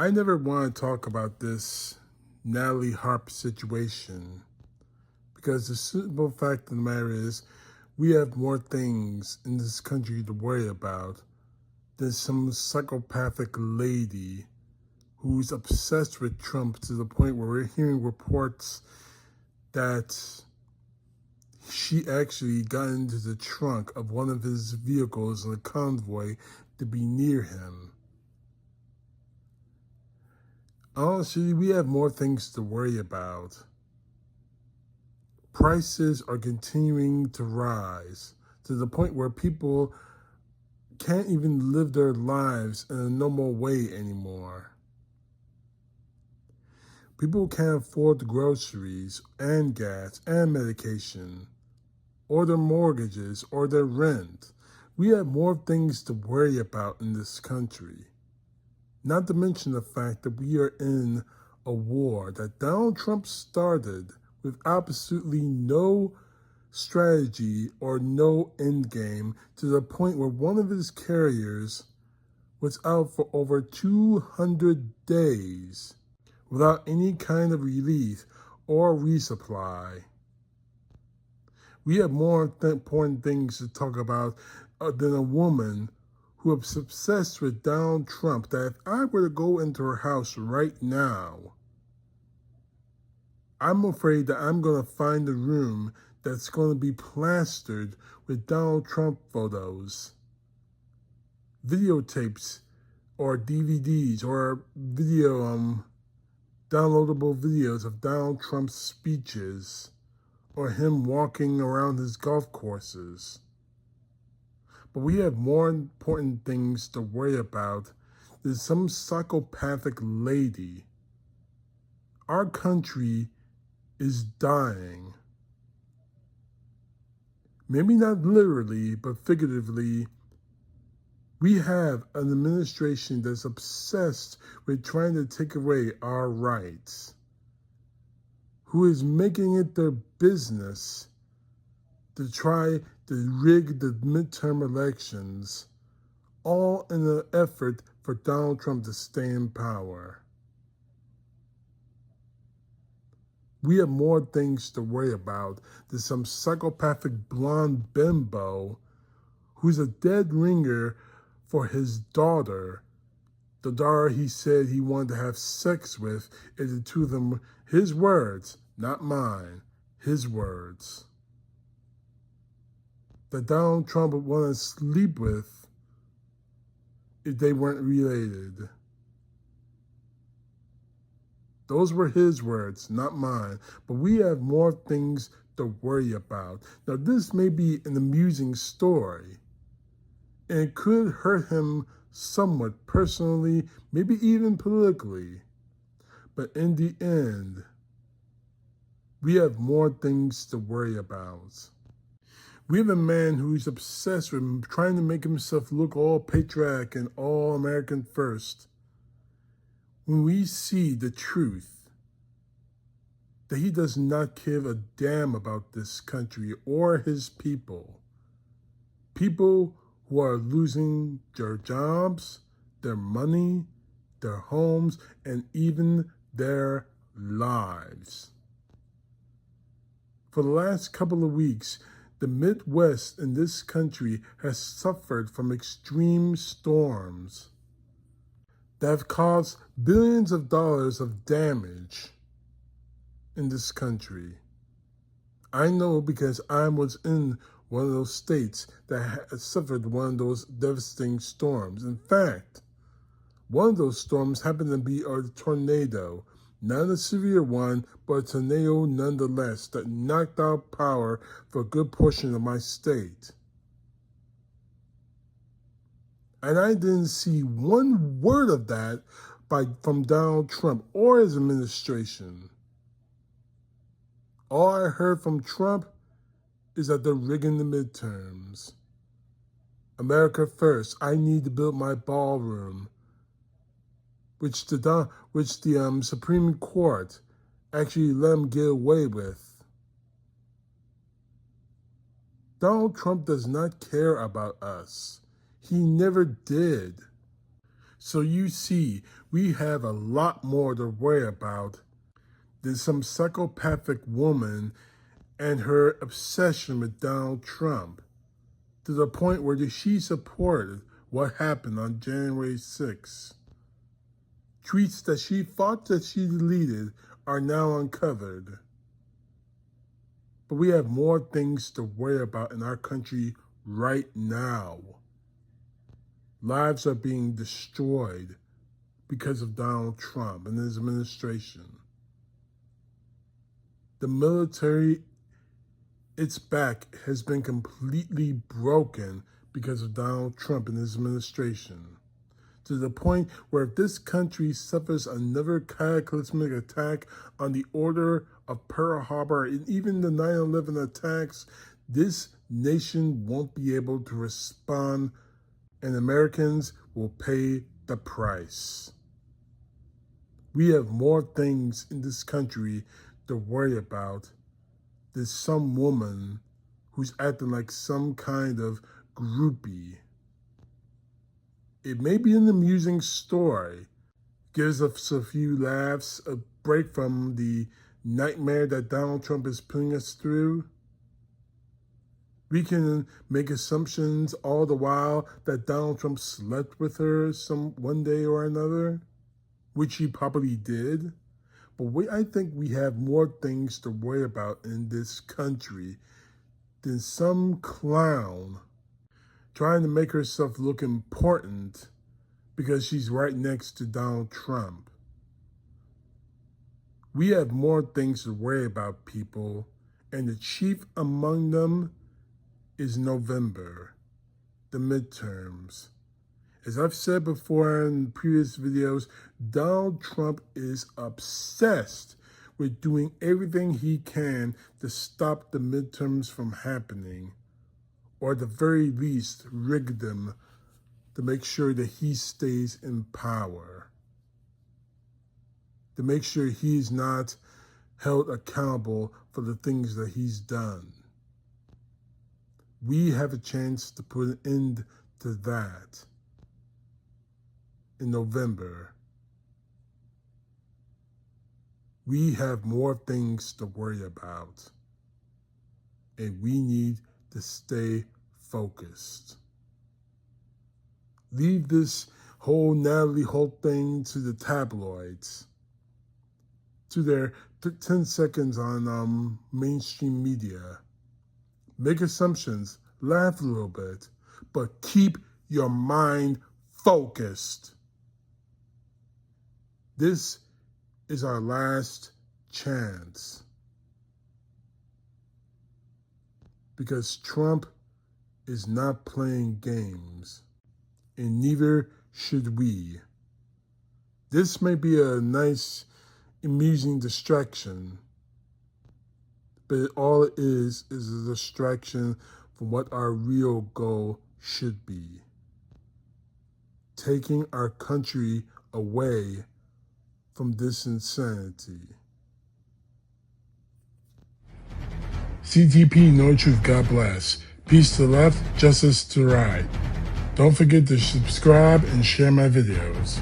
I never want to talk about this Natalie Harp situation because the simple fact of the matter is we have more things in this country to worry about than some psychopathic lady who's obsessed with Trump to the point where we're hearing reports that she actually got into the trunk of one of his vehicles in a convoy to be near him. Honestly, we have more things to worry about. Prices are continuing to rise to the point where people can't even live their lives in a normal way anymore. People can't afford groceries and gas and medication, or their mortgages or their rent. We have more things to worry about in this country. Not to mention the fact that we are in a war that Donald Trump started with absolutely no strategy or no end game, to the point where one of his carriers was out for over 200 days without any kind of relief or resupply. We have more important things to talk about than a woman who is obsessed with Donald Trump, that if I were to go into her house right now, I'm afraid that I'm going to find a room that's going to be plastered with Donald Trump photos, videotapes, or DVDs, or downloadable videos of Donald Trump's speeches, or him walking around his golf courses. But we have more important things to worry about than some psychopathic lady. Our country is dying. Maybe not literally, but figuratively. We have an administration that's obsessed with trying to take away our rights, who is making it their business to try to rig the midterm elections, all in an effort for Donald Trump to stay in power. We have more things to worry about than some psychopathic blonde bimbo who's a dead ringer for his daughter, the daughter he said he wanted to have sex with, and the two of them, his words, not mine, his words, that Donald Trump would want to sleep with if they weren't related. Those were his words, not mine. But we have more things to worry about. Now, this may be an amusing story, and it could hurt him somewhat personally, maybe even politically. But in the end, we have more things to worry about. We have a man who's obsessed with trying to make himself look all patriotic and all American first, when we see the truth that he does not give a damn about this country or his people. People who are losing their jobs, their money, their homes, and even their lives. For the last couple of weeks, the Midwest in this country has suffered from extreme storms that have caused billions of dollars of damage in this country. I know because I was in one of those states that suffered one of those devastating storms. In fact, one of those storms happened to be a tornado. Not a severe one, but a tornado nonetheless, that knocked out power for a good portion of my state. And I didn't see one word of that from Donald Trump or his administration. All I heard from Trump is that they're rigging the midterms. America first, I need to build my ballroom, which the Supreme Court actually let him get away with. Donald Trump does not care about us. He never did. So you see, We have a lot more to worry about than some psychopathic woman and her obsession with Donald Trump, to the point where she supported what happened on January 6th. Tweets that she thought that she deleted are now uncovered. But we have more things to worry about in our country right now. Lives are being destroyed because of Donald Trump and his administration. The military, its back has been completely broken because of Donald Trump and his administration, to the point where if this country suffers another cataclysmic attack on the order of Pearl Harbor and even the 9/11 attacks, this nation won't be able to respond, and Americans will pay the price. We have more things in this country to worry about than some woman who's acting like some kind of groupie. It may be an amusing story, gives us a few laughs, a break from the nightmare that Donald Trump is putting us through. We can make assumptions all the while that Donald Trump slept with her one day or another, which he probably did. But I think we have more things to worry about in this country than some clown trying to make herself look important because she's right next to Donald Trump. We have more things to worry about, people, and the chief among them is November, the midterms. As I've said before in previous videos, Donald Trump is obsessed with doing everything he can to stop the midterms from happening, or at the very least, rig them to make sure that he stays in power, to make sure he's not held accountable for the things that he's done. We have a chance to put an end to that in November. We have more things to worry about, and we need to stay focused. Leave this whole Natalie Holt thing to the tabloids, to their 10 seconds on mainstream media. Make assumptions, laugh a little bit, but keep your mind focused. This is our last chance, because Trump is not playing games, and neither should we. This may be a nice, amusing distraction, but all it is a distraction from what our real goal should be: taking our country away from this insanity. CTP, know truth, God bless. Peace to the left, justice to the right. Don't forget to subscribe and share my videos.